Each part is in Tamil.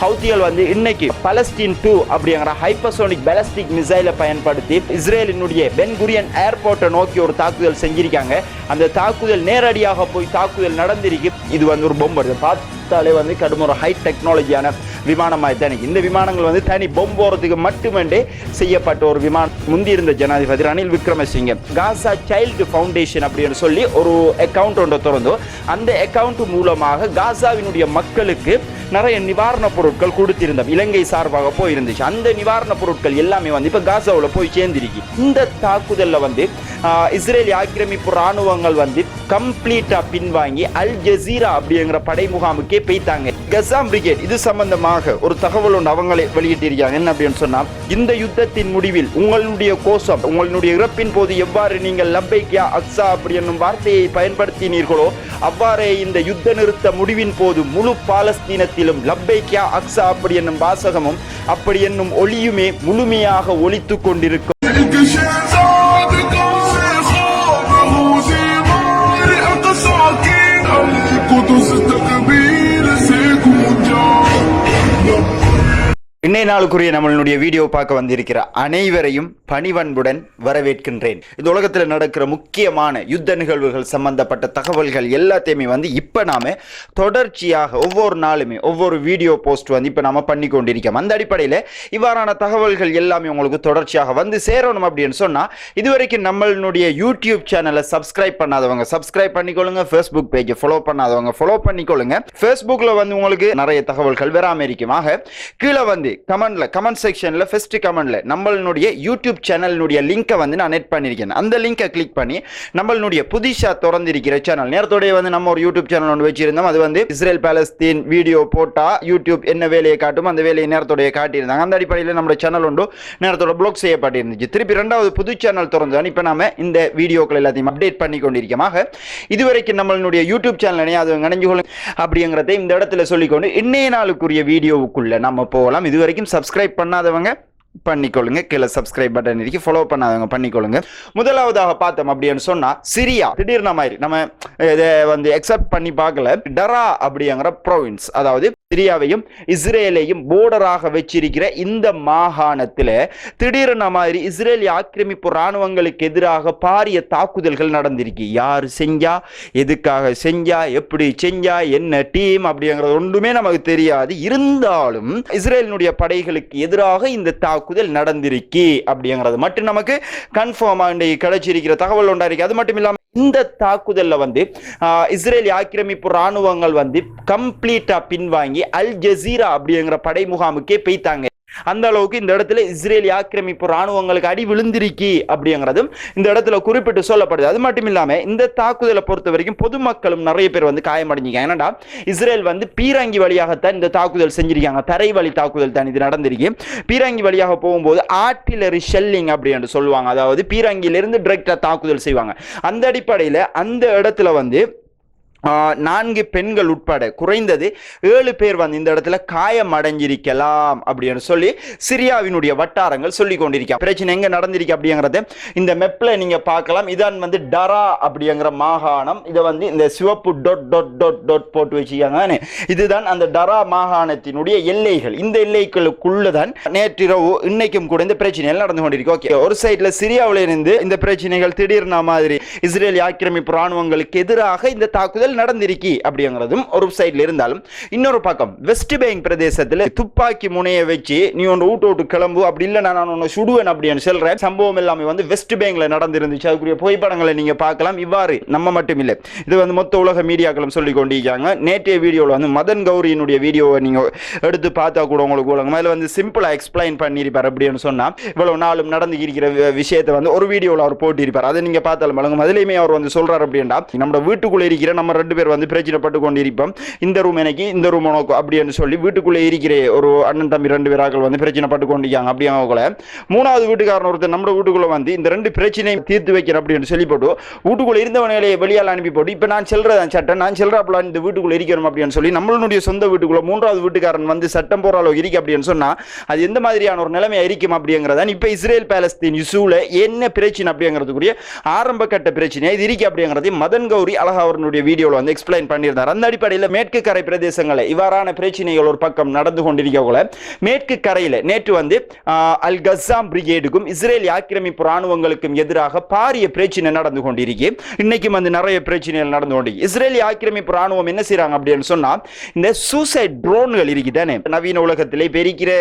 ஹவுத்திகள் வந்து இன்னைக்கு பலஸ்தீன் 2 அப்படிங்கிற ஹைப்பர்சோனிக் பாலிஸ்டிக் மிசைலை பயன்படுத்தி இஸ்ரேலினுடைய பென் குரியன் ஏர்போர்ட்டை நோக்கி ஒரு தாக்குதல் செஞ்சிருக்காங்க. அந்த தாக்குதல் நேரடியாக போய் தாக்குதல் நடந்திருக்கு. இது வந்து ஒரு பொம்பு பார்த்தாலே வந்து கடும் ஒரு ஹை டெக்னாலஜியான விமானமாக தானே. இந்த விமானங்கள் வந்து தனி பொம்பு போறதுக்கு மட்டுமே செய்யப்பட்ட ஒரு விமானம். முந்தி இருந்த ஜனாதிபதி ரணில் விக்ரமசிங்கே காசா சைல்டு ஃபவுண்டேஷன் அப்படின்னு சொல்லி ஒரு அக்கவுண்ட் ஒன்று திறந்தோ, அந்த அக்கவுண்ட் மூலமாக காசாவினுடைய மக்களுக்கு நிறைய நிவாரணப் பொருட்கள் கொடுத்திருந்தோம். இலங்கை சார்பாக போயிருந்துச்சு. அந்த நிவாரணப் பொருட்கள் எல்லாமே வந்து இப்போ காசாவில் போய் சேர்ந்திருக்கு. இந்த தாக்குதலில் வந்து இஸ்ரேலி ஆக்கிரமிப்பு இராணுவங்கள் வந்து கம்ப்ளீட்டா பின்வாங்கி அல் ஜசீரா அப்படிங்கிற படை முகாமுக்கே போய்த்தாங்க. கசாம் பிரிகேட் இது சம்பந்தமாக ஒரு தகவல் ஒன்று அவங்களே வெளியிட்டிருக்காங்க. என்ன அப்படின்னு சொன்னா, இந்த யுத்தத்தின் முடிவில் உங்களுடைய கோஷம், உங்களுடைய இறப்பின் போது எவ்வாறு நீங்கள் லப்பைக்யா அக்ஸா அப்படி என்னும் வார்த்தையை பயன்படுத்தினீர்களோ, அவ்வாறே இந்த யுத்த நிறுத்த முடிவின் போது முழு பாலஸ்தீனத்திலும் லப்பைக்யா அக்ஸா அப்படி என்னும் வாசகமும் அப்படி என்னும் ஒளியுமே முழுமையாக ஒலித்து கொண்டிருக்கும். இன்னைய நாளுக்குரிய நம்மளுடைய வீடியோ பார்க்க வந்திருக்கிற அனைவரையும் பணிவன்புடன் வரவேற்கின்றேன். இந்த உலகத்தில் நடக்கிற முக்கியமான யுத்த நிகழ்வுகள் சம்பந்தப்பட்ட தகவல்கள் எல்லாத்தையுமே வந்து இப்போ நாம தொடர்ச்சியாக ஒவ்வொரு நாளுமே ஒவ்வொரு வீடியோ போஸ்ட் வந்து இப்போ நாம பண்ணி கொண்டிருக்கோம். அந்த அடிப்படையில் இவ்வாறான தகவல்கள் எல்லாமே உங்களுக்கு தொடர்ச்சியாக வந்து சேரணும் அப்படின்னு சொன்னால், இதுவரைக்கும் நம்மளுடைய யூடியூப் சேனலை சப்ஸ்கிரைப் பண்ணாதவங்க சப்ஸ்கிரைப் பண்ணிக்கொள்ளுங்க. ஃபேஸ்புக் பேஜை ஃபாலோ பண்ணாதவங்க ஃபாலோ பண்ணிக்கொள்ளுங்க. ஃபேஸ்புக்கில் வந்து உங்களுக்கு நிறைய தகவல்கள் வராமல் இருக்குமாக கீழே வந்து கமெண்ட் செக்ஷன்ல ஃபர்ஸ்ட் கமெண்ட்ல நம்மளுடைய யூடியூப் சேனலினுடைய லிங்கை வந்து நான் நெட் பண்ணியிருக்கேன். அந்த லிங்கை கிளிக் பண்ணி நம்மளுடைய புதுசா திறந்திருக்கிற சேனல், நேரத்தோடைய வந்து நம்ம ஒரு யூடியூப் சேனல் ஒன்று வச்சிருந்தோம். அது வந்து இஸ்ரேல் பாலஸ்தீன் வீடியோ போட்டா யூடியூப் என்ன வேலையை காட்டும், அந்த வேலையை நேரத்தோடைய காட்டியிருந்தாங்க. அந்த அடிப்படையில் நம்ம சேனல் ஒன்று நேரத்தோட பிளாக் செய்யப்பட்டிருந்துச்சு. திருப்பி ரெண்டாவது புது சேனல் திறந்தோம். இப்போ நாம இந்த வீடியோக்கள் எல்லாத்தையும் அப்டேட் பண்ணி கொண்டிருக்கோமாக. இதுவரைக்கும் நம்மளுடைய யூடியூப் சேனல் அது நினைஞ்சு கொள்ளுங்க அப்படிங்கிறத இந்த இடத்துல சொல்லிக்கொண்டு இன்னைய நாளுக்குரிய வீடியோவுக்குள்ள நம்ம போகலாம். இதுவரைக்கும் சப்ஸ்கிரைப் பண்ணாதவங்க பண்ணிக்கொள்ளுங்க. கீழே சப்ஸ்கிரைப் பட்டன் இருக்கு, ஃபாலோ பண்ணாதவங்க பண்ணிக்கொள்ளுங்க. முதலாவதாக பார்த்தோம் அப்படின்னு சொன்னா, சிரியா திடீர்னு மாதிரி நம்ம இதை வந்து எக்ஸப்ட் பண்ணி பார்க்கல. டரா அப்படிங்கிற ப்ரோவின்ஸ், அதாவது சிரியாவையும் இஸ்ரேலையும் போர்டராக வச்சிருக்கிற இந்த மாகாணத்தில் திடீர்னு மாதிரி இஸ்ரேலி ஆக்கிரமிப்பு இராணுவங்களுக்கு எதிராக பாரிய தாக்குதல்கள் நடந்திருக்கு. யார் செஞ்சா, எதுக்காக செஞ்சா, எப்படி செஞ்சா, என்ன டீம் அப்படிங்கிறது ஒன்றுமே நமக்கு தெரியாது. இருந்தாலும் இஸ்ரேலினுடைய படைகளுக்கு எதிராக இந்த தாக்குதல் நடந்திருக்கு அப்படிங்கிறது மட்டும் நமக்கு கன்ஃபார்மாக கிடைச்சிருக்கிற தகவல் ஒன்றாயிருக்கு. அது மட்டும் இல்லாமல் இந்த தாக்குதல்ல வந்து இஸ்ரேலி ஆக்கிரமிப்பு இராணுவங்கள் வந்து கம்ப்ளீட்டா பின்வாங்கி அல் ஜசீரா அப்படிங்கிற படை முகாமுக்கே போய்த்தாங்க. அந்த அளவுக்கு இந்த இடத்துல இஸ்ரேலி ஆக்கிரமிப்பு இராணுவங்களுக்கு அடி விழுந்திருக்கி அப்படிங்கிறதும் இந்த இடத்துல குறிப்பிட்டு சொல்லப்படுது. அது மட்டும் இல்லாம இந்த தாக்குதலை பொறுத்த வரைக்கும் பொதுமக்களும் நிறைய பேர் வந்து காயமடைஞ்சிருக்காங்க. ஏன்னா இஸ்ரேல் வந்து பீரங்கி வழியாகத்தான் இந்த தாக்குதல் செஞ்சிருக்காங்க. தரை வழி தாக்குதல் தான் இது நடந்திருக்கு. பீரங்கி வழியாக போகும்போது ஆர்ட்டிலரி ஷெல்லிங் அப்படின்னு சொல்லுவாங்க. அதாவது பீரங்கியிலிருந்து டைரக்டா தாக்குதல் செய்வாங்க. அந்த அடிப்படையில் அந்த இடத்துல வந்து 4 பெண்கள் உட்பட குறைந்தது 7 பேர் வந்து இந்த இடத்துல காயம் அடைஞ்சிருக்கலாம் அப்படின்னு சொல்லி சிரியாவினுடைய வட்டாரங்கள் சொல்லி கொண்டிருக்காங்க. பிரச்சனை எங்க நடந்திருக்கு அப்படிங்கறத இந்த மெப்ல நீங்க பார்க்கலாம். இதான் வந்து டரா அப்படிங்கிற மாகாணம். இதை வந்து இந்த சிவப்பு டாட் போட்டு வச்சுக்காங்க. இதுதான் அந்த டரா மாகாணத்தினுடைய எல்லைகள். இந்த எல்லைகளுக்குள்ளதான் நேற்றிரவு இன்னைக்கும் கூட இந்த பிரச்சனைகள் நடந்து கொண்டிருக்கு. ஓகே, ஒரு சைட்ல சிரியாவில இருந்து இந்த பிரச்சனைகள் திடீர்னு மாதிரி இஸ்ரேல் ஆக்கிரமிப்பு இராணுவங்களுக்கு எதிராக இந்த தாக்குதல் நடந்திருக்கு அப்படிங்கிறதும் ஒரு சைட்ல இருந்தாலும், இன்னொரு பக்கம் வெஸ்ட் பேங்க் பிரதேசத்தில் துப்பாக்கி முனையை வச்சு நீ ஒன்று ஊட்டு கிளம்பு, அப்படி இல்லை நான் ஒன்று சுடுவேன் அப்படின்னு சொல்ற சம்பவம் எல்லாமே வந்து வெஸ்ட் பேங்க்ல நடந்திருந்துச்சு. அதுக்குரிய புகைப்படங்களை நீங்க பார்க்கலாம். இவ்வாறு நம்ம மட்டும் இல்லை, இது வந்து மொத்த உலக மீடியாக்களும் சொல்லி கொண்டிருக்காங்க. நேற்றைய வீடியோவில் வந்து மதன் கௌரியினுடைய வீடியோவை நீங்க எடுத்து பார்த்தா கூட உங்களுக்கு அதில் வந்து சிம்பிளா எக்ஸ்பிளைன் பண்ணியிருப்பார். அப்படின்னு சொன்னா இவ்வளவு நாளும் நடந்து இருக்கிற விஷயத்தை வந்து ஒரு வீடியோவில் அவர் போட்டிருப்பார். அதை நீங்க பார்த்தாலும் வழங்கும். அதுலேயுமே அவர் வந்து சொல்றாரு அப்படின்னா, நம்ம வீட்டுக்குள்ள இருக்கிற நம்ம 2 பேர் வந்து பிரச்சனைப்பட்டு கொண்டிருப்போம். இந்த ரூம் எனக்கு, இந்த ரூம் உனக்கு அப்படின்னு சொல்லி வீட்டுக்குள்ளே இருக்கிற ஒரு அண்ணன் தம்பி 2 பேராக்கள் வந்து பிரச்சனைப்பட்டு கொண்டிருக்காங்க. அப்படியே மூணாவது வீட்டுக்காரன் ஒருத்தர் நம்ம வீட்டுக்குள்ள வந்து இந்த 2 பிரச்சனையும் தீர்த்து வைக்கிற அப்படின்னு சொல்லி போட்டு வீட்டுக்குள்ள இருந்தவனைகளை வெளியால் அனுப்பி போட்டு, இப்போ நான் செல்றதான் சட்டம், நான் செல்றாப்புல இந்த வீட்டுக்குள்ள இருக்கிறோம் அப்படின்னு சொல்லி நம்மளுடைய சொந்த வீட்டுக்குள்ள 3வது வீட்டுக்காரன் வந்து சட்டம் போற அளவுக்கு இருக்கு அப்படின்னு சொன்னா அது எந்த மாதிரியான ஒரு நிலைமை இருக்கும் அப்படிங்கிறதான் இப்ப இஸ்ரேல் பாலஸ்தீன் இஷ்யூல என்ன பிரச்சனை அப்படிங்கிறதுக்குரிய ஆரம்ப கட்ட பிரச்சனை இது இருக்கு அப்படிங்கிறது மதன் கௌரி அழகா அவருடைய வீடியோ வீடியோவில் வந்து எக்ஸ்பிளைன் பண்ணியிருந்தார். அந்த அடிப்படையில் மேற்கு கரை பிரதேசங்களை இவ்வாறான பிரச்சனைகள் ஒரு பக்கம் நடந்து கொண்டிருக்கக்குள்ள மேற்கு கரையில் நேற்று வந்து அல் கஸ்ஸாம் பிரிகேடுக்கும் இஸ்ரேல் ஆக்கிரமிப்பு ராணுவங்களுக்கும் எதிராக பாரிய பிரச்சனை நடந்து கொண்டிருக்கு. இன்னைக்கு வந்து நிறைய பிரச்சனைகள் நடந்து கொண்டிருக்கு. இஸ்ரேல் ஆக்கிரமிப்பு ராணுவம் என்ன செய்யறாங்க அப்படின்னு சொன்னா, இந்த சூசைட் ட்ரோன்கள் இருக்குதானே, நவீன உலகத்திலே பெருக்கிற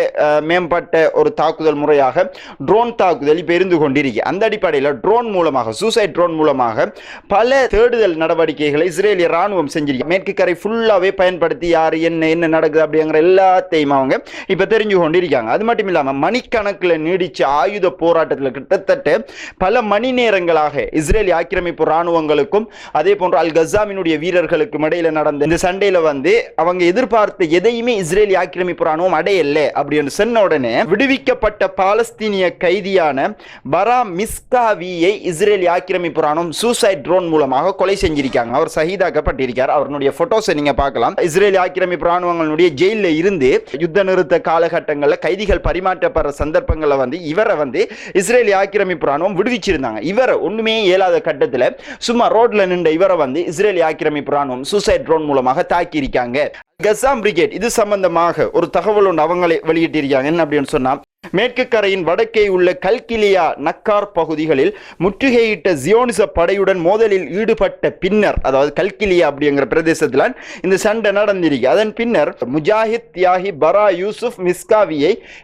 மேம்பட்ட ஒரு தாக்குதல் முறையாக ட்ரோன் தாக்குதல் இப்ப இருந்து கொண்டிருக்கு. அந்த அடிப்படையில் ட்ரோன் மூலமாக சூசைட் ட்ரோன் மூலமாக பல தேடுதல் நடவடிக்கைகளை இஸ்ரேலிய ராணுவம் செஞ்சிருக்கு. மேற்கு கரை ஃபுல்லாவே பயன்படுத்தி யார் என்ன நடக்குது அப்படிங்கிற எல்லாத்தையும் அவங்க இப்ப தெரிஞ்சு கொண்டிருக்காங்க. அது மட்டும் இல்லாம மணிக்கணக்கில் நீடிச்ச ஆயுத போராட்டத்தில் கிட்டத்தட்ட பல மணி நேரங்களாக இஸ்ரேல் ஆக்கிரமிப்பு ராணுவங்களுக்கும் அதே போன்று அல் கஸ்ஸாமினுடைய வீரர்களுக்கும் இடையில நடந்த இந்த சண்டையில வந்து அவங்க எதிர்பார்த்த எதையுமே இஸ்ரேல் ஆக்கிரமிப்பு ராணுவம் அடையல அப்படின்னு சொன்ன உடனே விடுவிக்கப்பட்ட பாலஸ்தீனிய கைதியான பராம் மிஸ்காவியை இஸ்ரேல் ஆக்கிரமிப்பு ராணுவம் சூசைட் ட்ரோன் மூலமாக கொலை செஞ்சிருக்காங்க. அவர் ஷஹீதாக்கப்பட்டிருக்கார். அவருடைய போட்டோஸை நீங்க பார்க்கலாம். இஸ்ரேல் ஆக்கிரமிப்பு ராணுவங்களுடைய ஜெயில இருந்து யுத்த நிறுத்த காலகட்டங்களில் கைதிகள் பரிமாற்றப்படுற சந்தர்ப்பங்களில் வந்து இவரை வந்து இஸ்ரேல் ஆக்கிரமிப்பு ராணுவம் விடுவிச்சிருந்தாங்க. இவரை ஒண்ணுமே இயலாத கட்டத்தில் சும்மா ரோட்ல நின்ற இவரை வந்து இஸ்ரேல் ஆக்கிரமிப்பு ராணுவம் சூசைட் ட்ரோன் மூலமாக தாக்கி இருக்காங்க. கஸ்ஸாம் பிரிகேட் இது சம்பந்தமாக ஒரு தகவல் ஒன்று அவங்களை வெளியிட்டிருக்காங்க. என்ன அப்படின்னு சொன்னா, மேற்கு கரையின் வடக்கே உள்ள கல்கிலியா நக்கார் பகுதிகளில் முற்றுகையிட்ட ஜியோனிச படையுடன் மோதலில் ஈடுபட்ட பின்னர், அதாவது கல்கிலியா அப்படிங்கிற பிரதேசத்தில் இந்த சண்டை நடந்திருக்கு. அதன் பின்னர் முஜாஹித் தியாகி பரா யூசுப்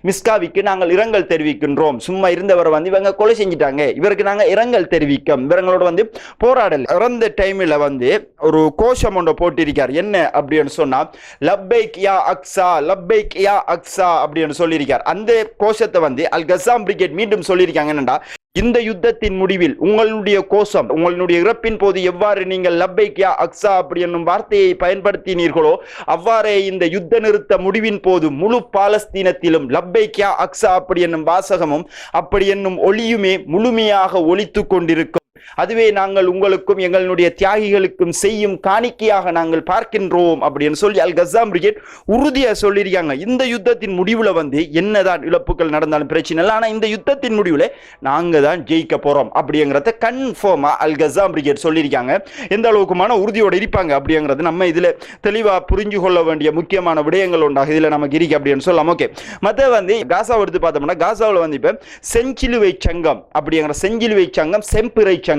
மிஸ்காவிக்கு நாங்கள் இரங்கல் தெரிவிக்கின்றோம். சும்மா இருந்தவரை வந்து இவங்க கொலை செஞ்சிட்டாங்க, இவருக்கு நாங்கள் இரங்கல் தெரிவிக்கும், இவங்களோட வந்து போராடல் இறந்த டைமில் வந்து ஒரு கோஷம் ஒன்றை போட்டிருக்கார். என்ன அப்படின்னு சொன்னா, லப்பைக் யா அக்ஸா, லப்பைக் யா அக்ஸா அப்படின்னு சொல்லியிருக்கார். அந்த கோஷத்தை வந்து அல் கஸ்ஸாம் பிரிகேட் மீண்டும் சொல்லியிருக்காங்க. என்னடா, இந்த யுத்தத்தின் முடிவில் உங்களுடைய கோஷம், உங்களுடைய இறப்பின் போது எவ்வாறு நீங்கள் லப்பைக் யா அக்ஸா அப்படி என்னும் வார்த்தையை பயன்படுத்தினீர்களோ அவ்வாறே இந்த யுத்த நிறுத்த முடிவின் போது முழு பாலஸ்தீனத்திலும் லப்பைக் யா அக்ஸா அப்படி என்னும் வாசகமும் அப்படி என்னும் ஒளியுமே முழுமையாக ஒலித்து கொண்டிருக்கும். அதுவே நாங்கள் உங்களுக்கும் எங்களுடைய தியாகிகளுக்கும் செய்யும் காணிக்கையாக நாங்கள் பார்க்கின்றோம் அப்படின்னு சொல்லி அல் கஸ்ஸாம் பிரிகேட் உறுதியா சொல்லியிருக்காங்க. இந்த யுத்தத்தின் முடிவுல வந்து என்னதான் இழப்புகள் நடந்தாலும் பிரச்சனை இல்லை, ஆனா இந்த யுத்தத்தின் முடிவுல நாங்க தான் ஜெயிக்க போறோம் அப்படிங்கிறத கன்ஃபார்மா அல் கஸ்ஸாம் பிரிகேட் சொல்லியிருக்காங்க. எந்த அளவுக்குமான உறுதியோடு இருப்பாங்க அப்படிங்கிறது நம்ம இதுல தெளிவா புரிஞ்சு கொள்ள வேண்டிய முக்கியமான விடயங்கள் உண்டாக இதுல நமக்கு இருக்கு அப்படின்னு சொல்லலாம். ஓகே, மற்ற வந்து காசாவை எடுத்து பார்த்தோம்னா, காசாவில் வந்து இப்ப செஞ்சிலுவை சங்கம் அப்படிங்கிற செஞ்சிலுவை சங்கம், செம்பிறை சங்கம்,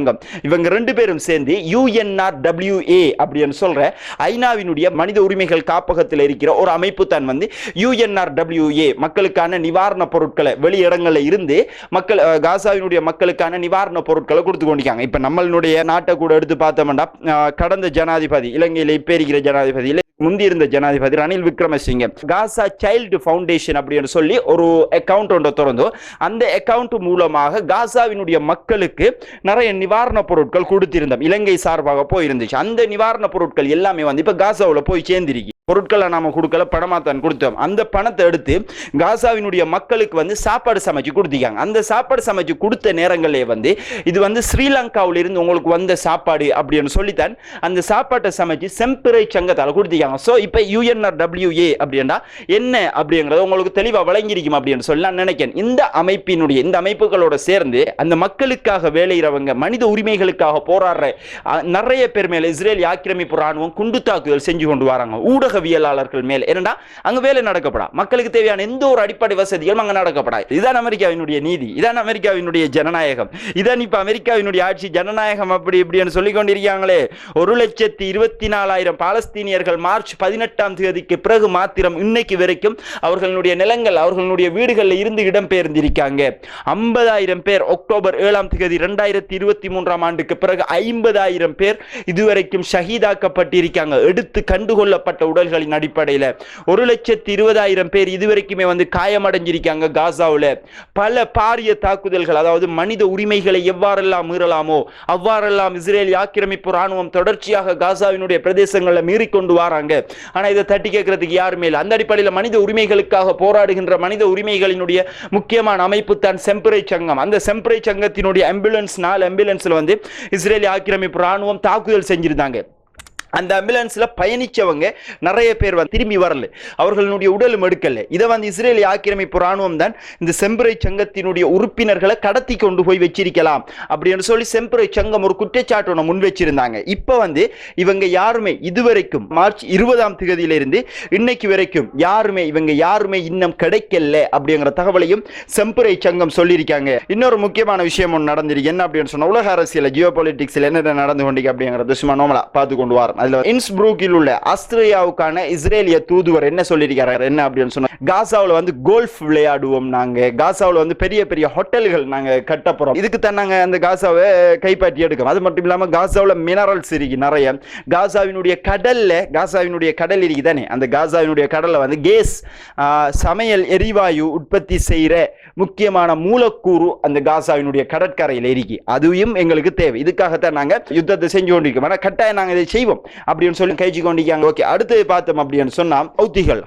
இவங்க ரெண்டு பேரும் சேர்ந்து UNRWA அப்படின்னு சொல்ற ஐநாவினுடைய மனித உரிமைகள் காப்பகத்தில் இருக்கிற ஒரு அமைப்பு தான் வந்து UNRWA. மக்களுக்கான நிவாரண பொருட்களை வெளியிடங்கள்ல இருந்து மக்கள் காசாவினுடைய மக்களுக்கான நிவாரண பொருட்களை கொடுத்து கொண்டிருக்காங்க. இப்ப நம்மளுடைய நாட்டை கூட எடுத்து பார்த்தோம்னா, கடந்த ஜனாதிபதி இலங்கையில் இப்ப இருக்கிற ஜனாதிபதி முந்தியிருந்த ஜனாதிபதி ரணில் விக்ரமசிங்கே காசா சைல்டு ஃபவுண்டேஷன் அப்படின்னு சொல்லி ஒரு அக்கவுண்ட் ஒன்றை திறந்தோ, அந்த அக்கவுண்ட் மூலமாக காசாவினுடைய மக்களுக்கு நிறைய நிவாரண பொருட்கள் கொடுத்திருந்தோம். இலங்கை சார்பாக போயிருந்துச்சு. அந்த நிவாரண பொருட்கள் எல்லாமே வந்து இப்ப காசாவில் போய் சேர்ந்திருக்கு. பொருட்களை நாம கொடுக்கல, பணமா தான் கொடுத்தோம். அந்த பணத்தை எடுத்து காசாவினுடைய மக்களுக்கு வந்து சாப்பாடு சமைச்சு கொடுத்திருக்காங்க. அந்த சாப்பாடு சமைச்சு கொடுத்த நேரங்களே வந்து இது வந்து ஸ்ரீலங்காவில் இருந்து உங்களுக்கு வந்த சாப்பாடு அப்படின்னு சொல்லித்தான் அந்த சாப்பாட்டை சமைச்சு செம்பிறை சங்கத்தால் கொடுத்திருக்காங்க. ஸோ இப்போ UNRWA அப்படின்னா என்ன அப்படிங்கிறத உங்களுக்கு தெளிவாக வழங்கியிருக்கும் அப்படின்னு சொல்லி நான் நினைக்கிறேன். இந்த அமைப்புகளோட சேர்ந்து அந்த மக்களுக்காக வேலையிறவங்க, மனித உரிமைகளுக்காக போராடுற நிறைய பேர் மேல இஸ்ரேல் ஆக்கிரமிப்பு ராணுவம் குண்டு தாக்குதல் செஞ்சு கொண்டு வராங்க. ஊடகவியலாளர்கள் மேல். ஏனென்றா அங்க வேலை நடக்கப்படா, மக்களுக்கு தேவையான எந்த ஒரு அடிப்படை வசதிகளும் அங்க நடக்கப்படா. இதுதான் அமெரிக்காவினுடைய நீதி, இதான் அமெரிக்காவினுடைய ஜனநாயகம், இதான் இப்ப அமெரிக்காவினுடைய ஆட்சி. ஜனநாயகம் அப்படி இப்படின்னு சொல்லிக் கொண்டிருக்காங்களே. 1,24,000 பாலஸ்தீனியர்கள் மார்ச் 18ஆம் தேதிக்கு பிறகு மாத்திரம் இன்னைக்கு வரைக்கும் அவர்களுடைய நிலங்கள், அவர்களுடைய வீடுகளில் இருந்து இடம்பெயர்ந்திருக்காங்க. 50,000 பேர் அக்டோபர் 7ஆம் தேதி 2023ஆம் ஆண்டுக்கு பிறகு 50,000 பேர் இதுவரைக்கும் ஷஹீதாக்கப்பட்டிருக்காங்க. எடுத்து கண்டுகொள்ளப்பட்ட உடல்களின் அடிப்படையில் 1,20,000 பேர் இதுவரைக்குமே வந்து காயமடைஞ்சிருக்காங்க. காசாவில் பல பாரிய தாக்குதல்கள், அதாவது மனித உரிமைகளை எவ்வாறெல்லாம் மீறலாமோ அவ்வாறெல்லாம் இஸ்ரேல் ஆக்கிரமிப்பு ராணுவம் தொடர்ச்சியாக காசாவினுடைய பிரதேசங்களில் மீறிக்கொண்டு வராங்க. ஆனா இதை தட்டி கேட்கறதுக்கு யாருமே இல்லை. அந்த அடிப்படையில் மனித உரிமைகளுக்காக போராடுகின்ற மனித உரிமைகளினுடைய முக்கியமான அமைப்பு தான் செம்பிறை சங்கம். அந்த செம்பிறை சங்கத்தினுடைய ஆம்புலன்ஸ்ல வந்து இஸ்ரேல் ஆக்கிரமிப்பு ராணுவம் தாக்குதல் செஞ்சிருந்தாங்க. அந்த ஆம்புலன்ஸ்ல பயணிச்சவங்க நிறைய பேர் வந்து திரும்பி வரல, அவர்களுடைய உடலும் எடுக்கல. இதை வந்து இஸ்ரேலி ஆக்கிரமிப்பு ராணுவம் தான் இந்த செம்புரை சங்கத்தினுடைய உறுப்பினர்களை கடத்தி கொண்டு போய் வச்சிருக்கலாம் அப்படின்னு சொல்லி செம்புரை சங்கம் ஒரு குற்றச்சாட்டு ஒன்று முன் வச்சிருந்தாங்க. இப்போ வந்து இவங்க யாருமே இதுவரைக்கும் மார்ச் 20ஆம் தேதியிலிருந்து இன்னைக்கு வரைக்கும் இவங்க யாருமே இன்னும் கிடைக்கல அப்படிங்கிற தகவலையும் செம்புரை சங்கம் சொல்லியிருக்காங்க. இன்னொரு முக்கியமான விஷயம் ஒன்று நடந்திருக்கு. என்ன அப்படின்னு சொன்னா, உலக அரசியல் ஜியோ பொலிட்டிக்ஸ்ல என்ன நடந்து கொண்டிருக்கு அப்படிங்கிறத சும்மா நோமலா பார்த்து கொண்டு வரோம். இன்ஸ்ப்ரூக்கில் உள்ள ஆஸ்திரேலியாவுக்கான இஸ்ரேலிய தூதுவர் என்ன சொல்லியிருக்காரு என்ன அப்படின்னு சொன்னா, காசாவில் வந்து கோல்ஃப் விளையாடுவோம், நாங்க காசாவில் வந்து பெரிய பெரிய ஹோட்டல்கள் நாங்க கட்ட போறோம், இதுக்கு தான் நாங்க அந்த காசாவை கைப்பற்றி எடுக்கோம். அது மட்டும் இல்லாம காசாவில் மினரல்ஸ் இருக்கு நிறைய, காசாவினுடைய கடல் இருக்கு தானே, அந்த காசாவினுடைய கடல்ல வந்து கேஸ் சமையல் எரிவாயு உற்பத்தி செய்யற முக்கியமான மூலக்கூறு அந்த காசாவினுடைய கடற்கரையில் இருக்கு, அதுவும் எங்களுக்கு தேவை, இதுக்காகத்தான் நாங்க யுத்தத்தை செஞ்சு கொண்டிருக்கோம், ஆனா கட்டாயம் நாங்க இதை செய்வோம் அப்படின்னு சொல்லி கைச்சு கொண்டிருக்காங்க. ஓகே, அடுத்து பார்த்தோம் அப்படின்னு சொன்னா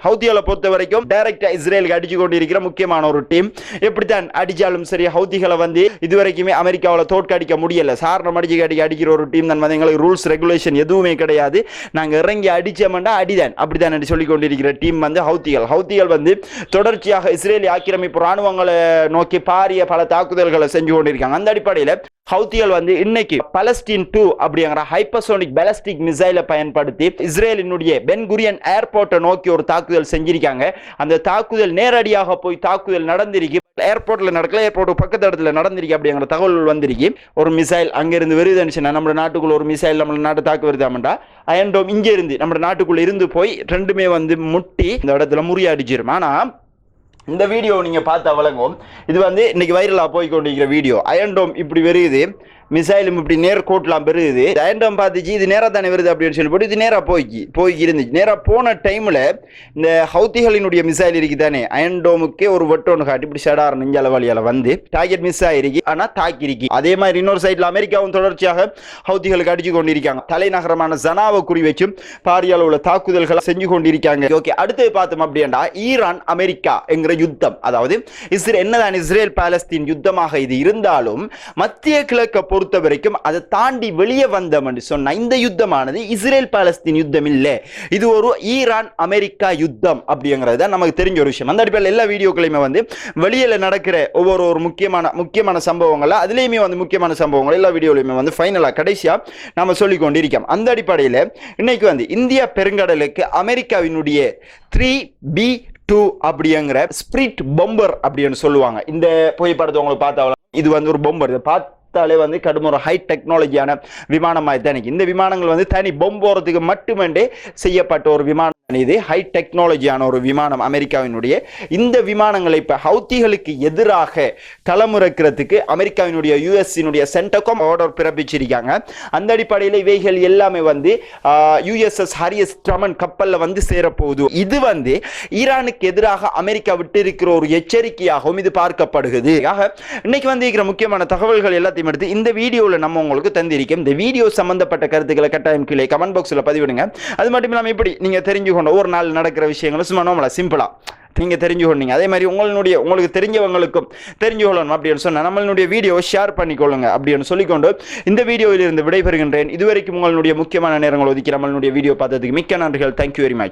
ஹவுதிகளை பொறுத்த வரைக்கும் டைரக்டா இஸ்ரேலுக்கு அடிச்சு கொண்டிருக்கிற முக்கியமான ஒரு டீம். எப்படித்தான் அடிச்சாலும் சரி ஹவுதிகளை வந்து இதுவரைக்குமே அமெரிக்காவில் தோற்கடிக்க முடியல, சாரணம் அடிக்கிற ஒரு டீம் தான். எங்களுக்கு ரூல்ஸ் ரெகுலேஷன் எதுவுமே கிடையாது, நாங்க இறங்கி அடிச்சோம்னா அடிதான், அப்படிதான் சொல்லி கொண்டிருக்கிற டீம் வந்து ஹவுதிகள் வந்து தொடர்ச்சியாக இஸ்ரேலி ஆக்கிரமிப்பு ராணுவங்களை நோக்கி பாரிய பல தாக்குதல்களை செஞ்சு கொண்டிருக்காங்க. அந்த அடிப்படையில் ஹவுதிகள் வந்து இன்னைக்கு பலஸ்டீன் 2 அப்படிங்கிற ஹைப்பர்சோனிக் பாலிஸ்டிக் மிசைலை பயன்படுத்தி இஸ்ரேலினுடைய பென் குரியன் ஏர்போர்ட்டை நோக்கி ஒரு தாக்குதல் செஞ்சிருக்காங்க. அந்த தாக்குதல் நேரடியாக போய் தாக்குதல் நடந்திருக்கு, ஏர்போர்ட்ல நடக்கல, ஏர்போர்ட் பக்கத்து இடத்துல நடந்திருக்கு அப்படிங்கிற தகவல் வந்திருக்கு. ஒரு மிசைல் அங்கிருந்து வருதுன்னு நம்ம நாட்டுக்குள்ள ஒரு மிசைல் நம்ம நாட்டு தாக்கு வருதாமண்டா, அயன்டோம் இங்க இருந்து நம்ம நாட்டுக்குள்ள இருந்து போய் ரெண்டுமே வந்து முட்டி இந்த இடத்துல முறியடிச்சிரும். ஆனா இந்த வீடியோ நீங்க பார்த்த வழங்கும், இது வந்து இன்னைக்கு வைரலா போய் கொண்டிருக்கிற வீடியோ. அயன்டோம் இப்படி வருது, மிசைலும் இப்படி நேர்கோட்டலாம் பெறுது, அயன்டோம் பார்த்துச்சு இது நேராக தானே வருது அப்படின்னு சொல்லி போட்டு இது நேராக போய் இருந்துச்சு. நேராக போன டைமில் இந்த ஹவுதிகளினுடைய மிசைல் இருக்கு தானே, அயன்டோமுக்கே ஒரு வெட்டோன்னு காட்டி இப்படி சடார் நெஞ்சால வழியால் வந்து டார்கெட் மிஸ் ஆகிருக்கு, ஆனால் தாக்கிருக்கு. அதே மாதிரி இன்னொரு சைடில் அமெரிக்காவும் தொடர்ச்சியாக ஹவுதிகளுக்கு அடிச்சு கொண்டிருக்காங்க, தலைநகரமான ஜனாவை குறி வச்சும் பாரிய அளவுல தாக்குதல்களை செஞ்சு கொண்டிருக்காங்க. ஓகே, அடுத்து பார்த்தோம் அப்படின்னா ஈரான் அமெரிக்கா என்கிற யுத்தம், அதாவது என்னதான் இஸ்ரேல் பாலஸ்தீன் யுத்தமாக இது இருந்தாலும் மத்திய கிழக்கு பொறுத்த வரைக்கும் அதை தாண்டி வெளியே வந்தோம் என்று சொன்ன இந்த யுத்தமானது இஸ்ரேல் பாலஸ்தீன் யுத்தம் இல்லை, இது ஒரு ஈரான் அமெரிக்கா யுத்தம் அப்படிங்கிறது தான் நமக்கு தெரிஞ்ச ஒரு விஷயம். அந்த அடிப்படையில் எல்லா வீடியோக்களையுமே வந்து வெளியில நடக்கிற ஒவ்வொரு முக்கியமான சம்பவங்கள், அதுலேயுமே வந்து முக்கியமான சம்பவங்கள் எல்லா வீடியோலையுமே வந்து ஃபைனலாக கடைசியா நாம சொல்லிக் கொண்டிருக்கோம். அந்த அடிப்படையில் இன்னைக்கு வந்து இந்திய பெருங்கடலுக்கு அமெரிக்காவினுடைய 3B2 அப்படிங்கிற ஸ்பிரிட் பொம்பர் அப்படின்னு சொல்லுவாங்க. இந்த புகைப்படத்தை உங்களுக்கு பார்த்தா இது வந்து ஒரு பொம்பர், இதை பார்த்தாலே வந்து கடும் ஒரு ஹை டெக்னாலஜியான விமானமாக தான். இந்த விமானங்கள் வந்து தனி பொம்பு போகிறதுக்கு மட்டுமே செய்யப்பட்ட ஒரு விமானம், இது ஹை டெக்னாலஜியான ஒரு விமானம் அமெரிக்காவினுடைய. இந்த விமானங்களை இப்போ ஹவுதிகளுக்கு எதிராக களமிறக்கிறதுக்கு அமெரிக்காவினுடைய யுஎஸ்னுடைய சென்டகம் ஆர்டர் பிறப்பிச்சிருக்காங்க. அந்த அடிப்படையில் இவைகள் எல்லாமே வந்து யுஎஸ்எஸ் ஹாரியஸ் ட்ரமன் கப்பலில் வந்து சேரப்போகுது. இது வந்து ஈரானுக்கு எதிராக அமெரிக்கா விட்டு இருக்கிற ஒரு எச்சரிக்கையாகவும் இது பார்க்கப்படுகிறது. ஆக இன்னைக்கு வந்து இருக்கிற முக்கியமான தகவல்கள் எல்லாத்தையும் எடுத்து இந்த வீடியோவில் நம்ம உங்களுக்கு தந்திருக்கோம். இந்த வீடியோ சம்பந்தப்பட்ட கருத்துக்களை கட்டாயம் கீழே கமெண்ட் பாக்ஸில் பதிவிடுங்க. அது மட்டும் இல்லாமல் இப்படி நீங்கள் தெரிஞ்சு ஒரு நாள் நடக்கிற விஷயங்களும் சும்மா நோமலா சிம்பிளா நீங்க தெரிஞ்சு கொண்டீங்க, அதே மாதிரி உங்களுக்கு தெரிஞ்சவங்களுக்கும் தெரிஞ்சு கொள்ளணும் அப்படின்னு சொன்னா நம்மளுடைய வீடியோவை ஷேர் பண்ணிக்கொள்ளுங்க அப்படின்னு சொல்லிக்கொண்டு இந்த வீடியோவில் இருந்து விடைபெறுகின்றேன். இதுவரைக்கும் உங்களுடைய முக்கியமான நேரங்கள் ஒதுக்கி நம்மளுடைய வீடியோ பார்த்ததுக்கு மிக்க நன்றிகள். Thank you very much.